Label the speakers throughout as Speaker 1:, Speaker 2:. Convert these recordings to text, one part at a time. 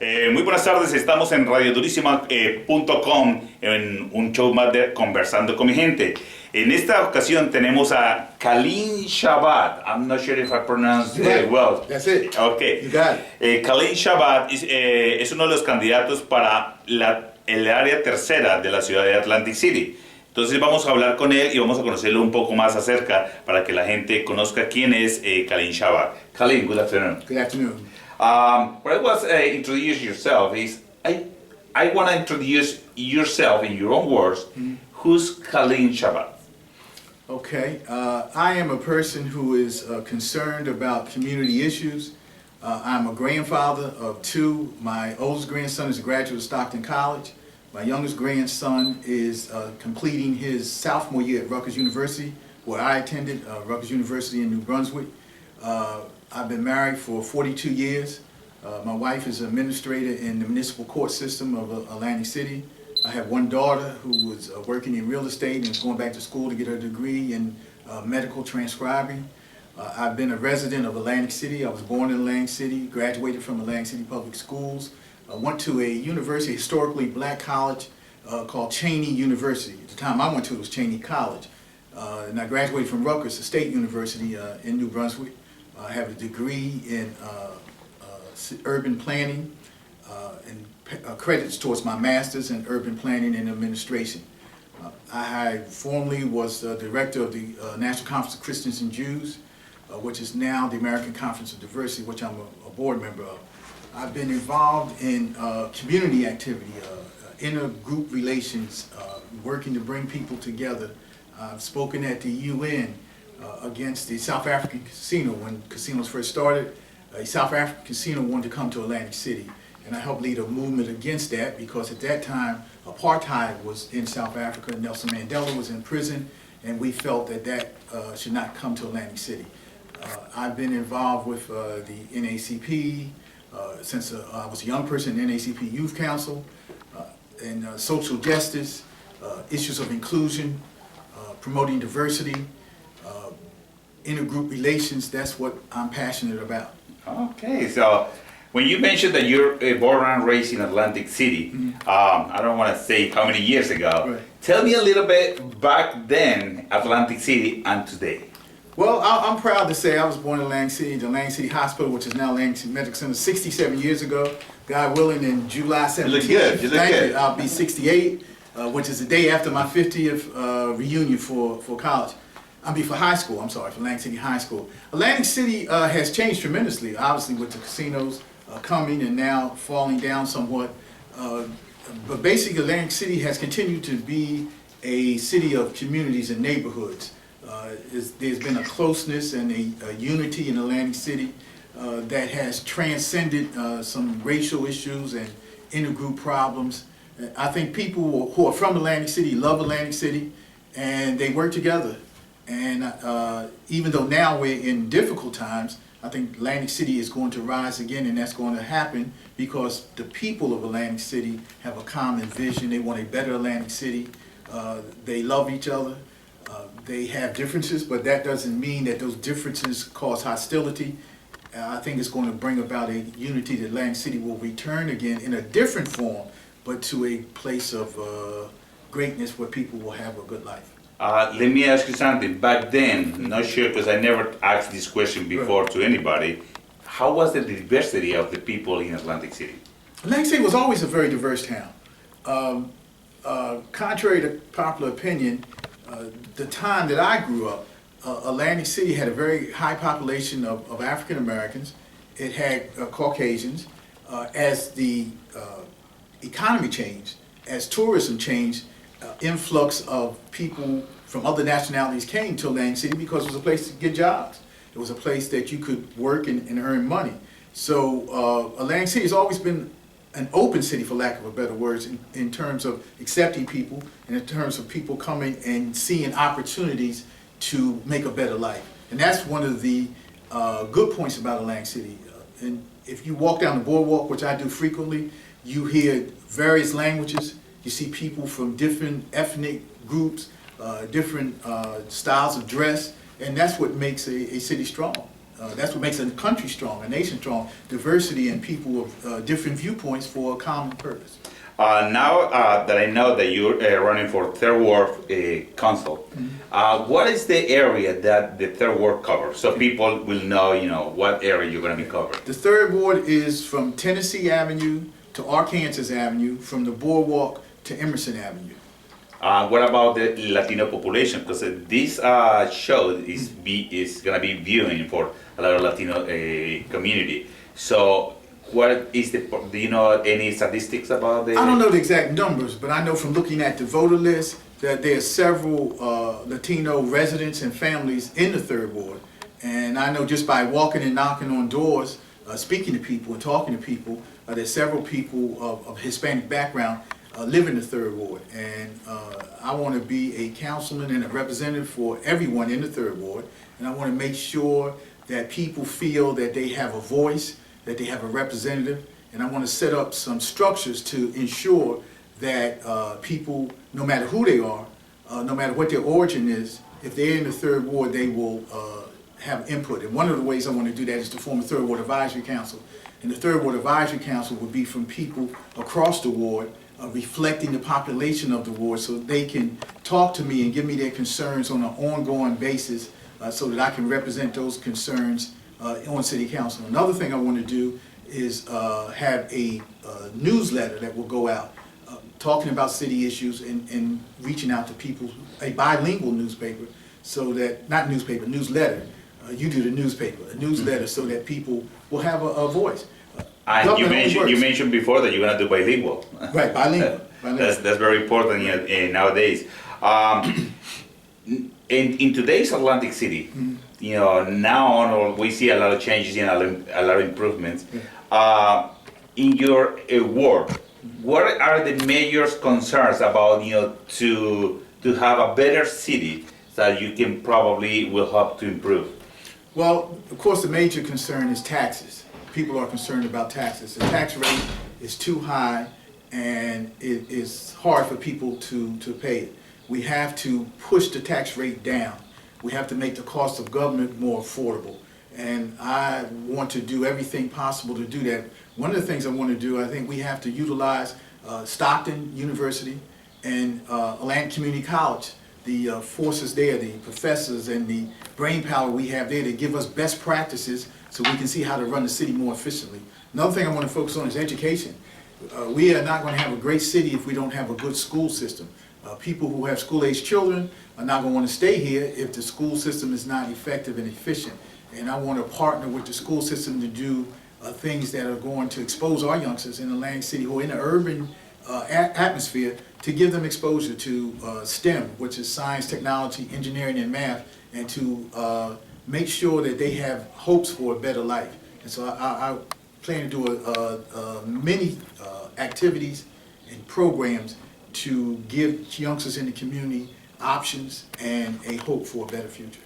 Speaker 1: Muy buenas tardes, estamos en radiodurísima.com en un show más de Conversando con mi gente. En esta ocasión tenemos a Kaleem Shabazz. I'm not sure if I pronounced it well.
Speaker 2: That's it.
Speaker 1: Okay.
Speaker 2: You got it.
Speaker 1: Kaleem Shabazz es uno de los candidatos para el área tercera de la ciudad de Atlantic City. Entonces vamos a hablar con él y vamos a conocerlo un poco más acerca para que la gente conozca quién es Kaleem Shabazz. Kaleem, good afternoon.
Speaker 2: Good afternoon.
Speaker 1: What I was introduce yourself is I want to introduce yourself in your own words.
Speaker 2: Mm-hmm.
Speaker 1: Who's Kaleem Shabazz?
Speaker 2: Okay. I am a person who is concerned about community issues. I'm a grandfather of two. My oldest grandson is a graduate of Stockton College. My youngest grandson is completing his sophomore year at Rutgers University, where I attended Rutgers University in New Brunswick. I've been married for 42 years. My wife is an administrator in the municipal court system of Atlantic City. I have one daughter who is working in real estate and is going back to school to get her degree in medical transcribing. I've been a resident of Atlantic City. I was born in Atlantic City, graduated from Atlantic City Public Schools. I went to a university, historically black college called Cheney University. At the time I went to it was Cheney College. And I graduated from Rutgers, a state university in New Brunswick. I have a degree in urban planning and credits towards my master's in urban planning and administration. I formerly was director of the National Conference of Christians and Jews, which is now the American Conference of Diversity, which I'm a board member of. I've been involved in community activity, inter-group relations, working to bring people together. I've spoken at the UN against the South African casino. When casinos first started, a South African casino wanted to come to Atlantic City, and I helped lead a movement against that because at that time apartheid was in South Africa, Nelson Mandela was in prison, and we felt that that should not come to Atlantic City. I've been involved with the NACP since I was a young person in NACP Youth Council, and social justice, issues of inclusion, promoting diversity, intergroup relations. That's what I'm passionate about.
Speaker 1: Okay, so when you mentioned that you're born and raised in Atlantic City, I don't want to say how many years ago.
Speaker 2: Right.
Speaker 1: Tell me a little bit back then, Atlantic City, and today.
Speaker 2: Well, I'm proud to say I was born in Atlantic City, the Atlantic City Hospital, which is now Atlantic City Medical Center, 67 years ago. God willing, in July 17th.
Speaker 1: You look good. You look good.
Speaker 2: I'll be 68, which is the day after my 50th reunion for college. For high school, I'm sorry, for Atlantic City High School. Atlantic City has changed tremendously, obviously with the casinos coming and now falling down somewhat. But basically Atlantic City has continued to be a city of communities and neighborhoods. There's been a closeness and a unity in Atlantic City that has transcended some racial issues and intergroup problems. I think people who are from Atlantic City love Atlantic City, and they work together. And even though now we're in difficult times, I think Atlantic City is going to rise again, and that's going to happen because the people of Atlantic City have a common vision. They want a better Atlantic City. They love each other. They have differences, but that doesn't mean that those differences cause hostility. I think it's going to bring about a unity that Atlantic City will return again in a different form, but to a place of greatness where people will have a good life.
Speaker 1: Let me ask you something. Back then, I'm not sure because I never asked this question before to anybody. How was the diversity of the people in Atlantic City?
Speaker 2: Atlantic City was always a very diverse town. Contrary to popular opinion, the time that I grew up, Atlantic City had a very high population of African Americans. It had Caucasians. As the economy changed, as tourism changed, influx of people from other nationalities came to Atlantic City because it was a place to get jobs. It was a place that you could work and earn money. So Atlantic City has always been an open city, for lack of a better words, in terms of accepting people and in terms of people coming and seeing opportunities to make a better life. And that's one of the good points about Atlantic City. And if you walk down the boardwalk, which I do frequently, you hear various languages. You see people from different ethnic groups, different styles of dress, and that's what makes a city strong. That's what makes a country strong, a nation strong. Diversity and people of different viewpoints for a common purpose.
Speaker 1: Now that I know that you're running for Third Ward Council, what is the area that the Third Ward covers? So people will know, what area you're going to be covering.
Speaker 2: The Third Ward is from Tennessee Avenue to Arkansas Avenue, from the Boardwalk to Emerson Avenue.
Speaker 1: What about the Latino population? Because this show is going to be viewing for a lot of Latino community. So what is do you know any statistics about the?
Speaker 2: I don't know the exact numbers, but I know from looking at the voter list that there are several Latino residents and families in the Third Ward. And I know just by walking and knocking on doors, speaking to people and talking to people, there's several people of Hispanic background live in the Third Ward. And I want to be a councilman and a representative for everyone in the Third Ward. And I want to make sure that people feel that they have a voice, that they have a representative. And I want to set up some structures to ensure that people, no matter who they are, no matter what their origin is, if they're in the Third Ward, they will have input. And one of the ways I want to do that is to form a Third Ward Advisory Council. And the Third Ward Advisory Council would be from people across the ward, reflecting the population of the ward, so they can talk to me and give me their concerns on an ongoing basis, so that I can represent those concerns on City Council. Another thing I want to do is have a newsletter that will go out talking about city issues and reaching out to people, a bilingual newspaper, so that, not newspaper, newsletter. You do the newspaper, a newsletter, so that people will have a voice.
Speaker 1: And you mentioned before that you're going to do bilingual.
Speaker 2: Right, bilingual.
Speaker 1: That's very important nowadays. In today's Atlantic City, now on we see a lot of changes and a lot of improvements. In your ward, what are the major concerns about to have a better city that you can probably will help to improve?
Speaker 2: Well, of course, the major concern is taxes. People are concerned about taxes. The tax rate is too high, and it is hard for people to pay it. We have to push the tax rate down. We have to make the cost of government more affordable. And I want to do everything possible to do that. One of the things I want to do, I think we have to utilize Stockton University and Atlantic Community College, the forces there, the professors and the brain power we have there to give us best practices so we can see how to run the city more efficiently. Another thing I want to focus on is education. We are not going to have a great city if we don't have a good school system. People who have school-age children are not going to want to stay here if the school system is not effective and efficient. And I want to partner with the school system to do things that are going to expose our youngsters in Atlantic City who are in the urban atmosphere, to give them exposure to STEM, which is science, technology, engineering, and math, and to make sure that they have hopes for a better life. And so I plan to do many activities and programs to give youngsters in the community options and a hope for a better future.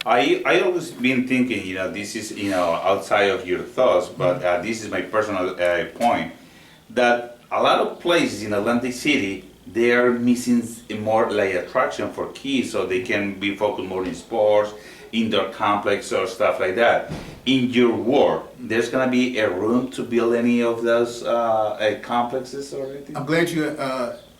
Speaker 1: I always been thinking, this is, outside of your thoughts, but this is my personal point, that a lot of places in Atlantic City, they are missing more like attraction for kids, so they can be focused more in sports, indoor complex or stuff like that. In your ward, there's gonna be a room to build any of those complexes or anything?
Speaker 2: I'm glad you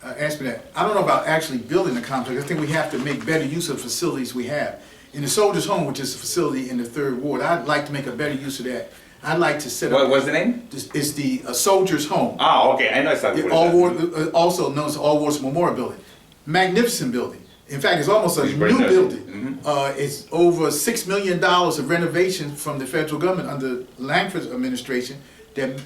Speaker 2: asked me that. I don't know about actually building a complex. I think we have to make better use of the facilities we have. In the Soldiers' Home, which is a facility in the Third Ward, I'd like to make a better use of that. I'd like to set up...
Speaker 1: What's the name?
Speaker 2: It's the Soldiers' Home.
Speaker 1: Ah, okay, I know exactly what it is.
Speaker 2: Also known as All Wars Memorial Building. Magnificent building. In fact, it's almost a new building. It's over $6 million of renovation from the federal government under Langford's administration that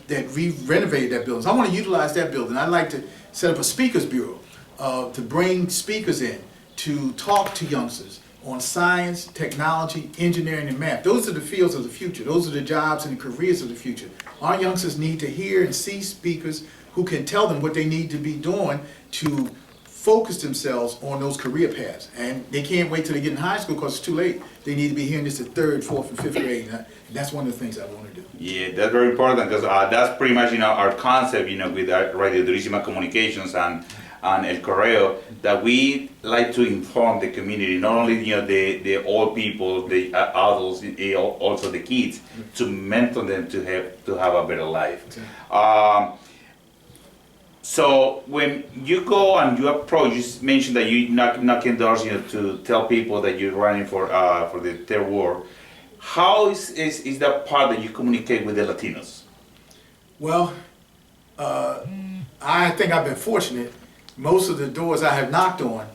Speaker 2: renovated that building. So I want to utilize that building. I'd like to set up a speakers bureau to bring speakers in to talk to youngsters on science, technology, engineering, and math. Those are the fields of the future. Those are the jobs and the careers of the future. Our youngsters need to hear and see speakers who can tell them what they need to be doing to focus themselves on those career paths. And they can't wait till they get in high school because it's too late. They need to be hearing this at 3rd, 4th, and 5th grade. And that's one of the things I want to do.
Speaker 1: Yeah, that's very important because that's pretty much our concept, with Radio Durísima Communications, and on El Correo, that we like to inform the community, not only the old people, the adults, also the kids, to mentor them to have a better life. So when you go and you approach, you mentioned that you knocking doors, to tell people that you're running for the third ward. How is that part that you communicate with the Latinos?
Speaker 2: Well, I think I've been fortunate. Most of the doors I have knocked on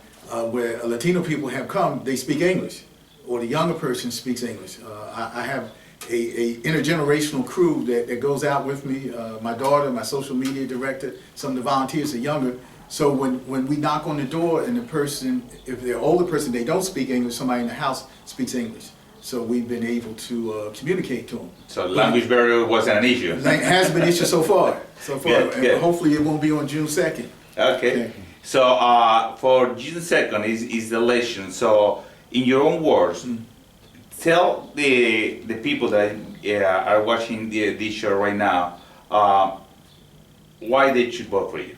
Speaker 2: where Latino people have come, they speak English, or the younger person speaks English. I have a intergenerational crew that goes out with me. My daughter, my social media director, some of the volunteers are younger. So when we knock on the door and the person, if they're an older person, they don't speak English, somebody in the house speaks English. So we've been able to communicate to them.
Speaker 1: So language barrier wasn't an issue.
Speaker 2: It hasn't been an issue so far.
Speaker 1: Good,
Speaker 2: And
Speaker 1: good.
Speaker 2: hopefully it won't be on June 2nd.
Speaker 1: Okay. So for June 2nd is the election. So in your own words, tell the people that are watching this show right now why they should vote for you.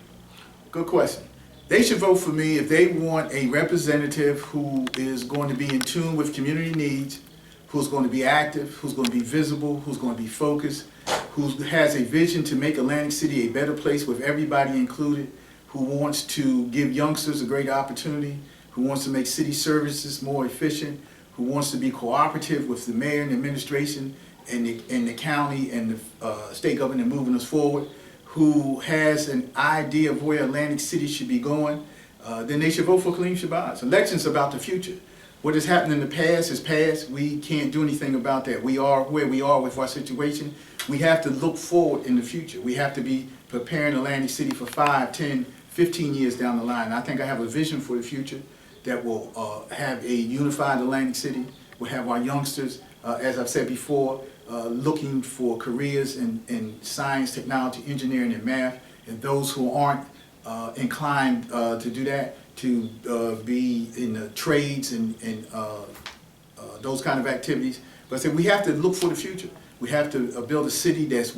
Speaker 2: Good question. They should vote for me if they want a representative who is going to be in tune with community needs, who's going to be active, who's going to be visible, who's going to be focused, who has a vision to make Atlantic City a better place with everybody included, who wants to give youngsters a great opportunity, who wants to make city services more efficient, who wants to be cooperative with the mayor and the administration and the county and the state government moving us forward, who has an idea of where Atlantic City should be going, then they should vote for Kaleem Shabazz. Elections about the future. What has happened in the past is past. We can't do anything about that. We are where we are with our situation. We have to look forward in the future. We have to be preparing Atlantic City for 5, 10, 15 years down the line. I think I have a vision for the future that will have a unified Atlantic City. We'll have our youngsters, as I've said before, looking for careers in science, technology, engineering, and math, and those who aren't inclined to do that, to be in the trades and those kind of activities. But I said we have to look for the future. We have to build a city that's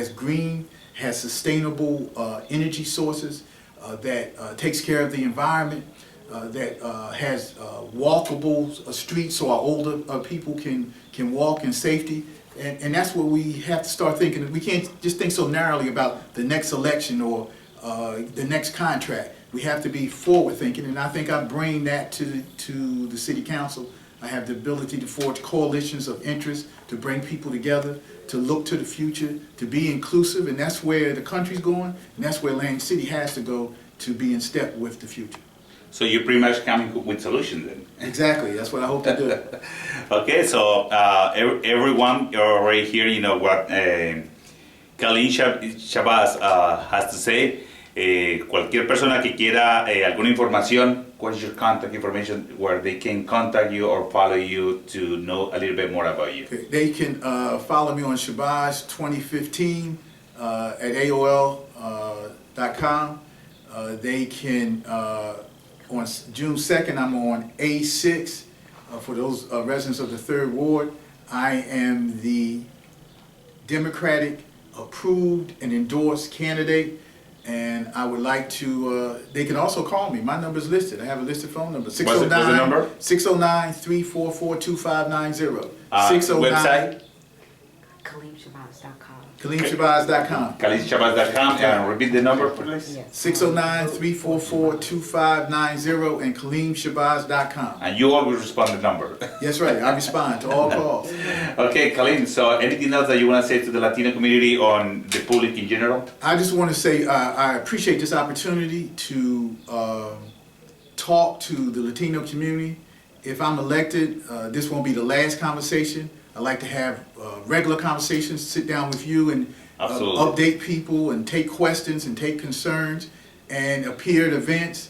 Speaker 2: green, has sustainable energy sources, that takes care of the environment, that has walkable streets so our older people can walk in safety. And that's what we have to start thinking. We can't just think so narrowly about the next election or the next contract. We have to be forward thinking, and I think I bring that to the city council. I have the ability to forge coalitions of interest, to bring people together, to look to the future, to be inclusive, and that's where the country's going, and that's where Atlantic City has to go to be in step with the future.
Speaker 1: So you're pretty much coming with solutions then.
Speaker 2: Exactly, that's what I hope to do.
Speaker 1: Okay, so everyone, you're already here, you know what Kaleem Shabazz has to say. Cualquier persona que quiera alguna información, what is your contact information where they can contact you or follow you to know a little bit more about you?
Speaker 2: Okay. They can follow me on Shabazz 2015 at AOL.com. They can, on June 2nd, I'm on A6 for those residents of the 3rd Ward. I am the Democratic approved and endorsed candidate. And I would like to, they can also call me. My number is listed. I have a listed phone number. 609,
Speaker 1: What's the number?
Speaker 2: 609-344-2590.
Speaker 1: Website?
Speaker 3: KaleemShabazz.com.
Speaker 2: KaleemShabazz.com.
Speaker 1: KaleemShabazz.com, and repeat the number, please.
Speaker 3: Yes.
Speaker 2: 609-344-2590 and KaleemShabazz.com.
Speaker 1: And you always respond to the number.
Speaker 2: That's right. I respond to all calls.
Speaker 1: Okay, Kaleem, so anything else that you want to say to the Latino community on the public in general?
Speaker 2: I just want to say I appreciate this opportunity to talk to the Latino community. If I'm elected, this won't be the last conversation. I like to have regular conversations, sit down with you and update people and take questions and take concerns and appear at events.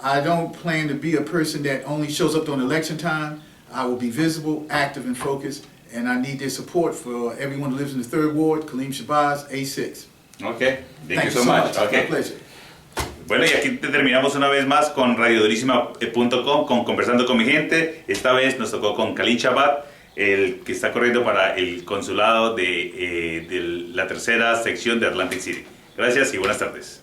Speaker 2: I don't plan to be a person that only shows up on election time. I will be visible, active, and focused, and I need their support for everyone who lives in the 3rd Ward, Kaleem Shabazz, A6.
Speaker 1: Okay, thank you so much. Okay.
Speaker 2: My pleasure.
Speaker 1: Bueno, y aquí terminamos una vez más con radiodurísima.com, con Conversando con mi gente. Esta vez nos tocó con Kaleem Shabazz, el que está corriendo para el consulado de la 3ª sección de Atlantic City. Gracias y buenas tardes.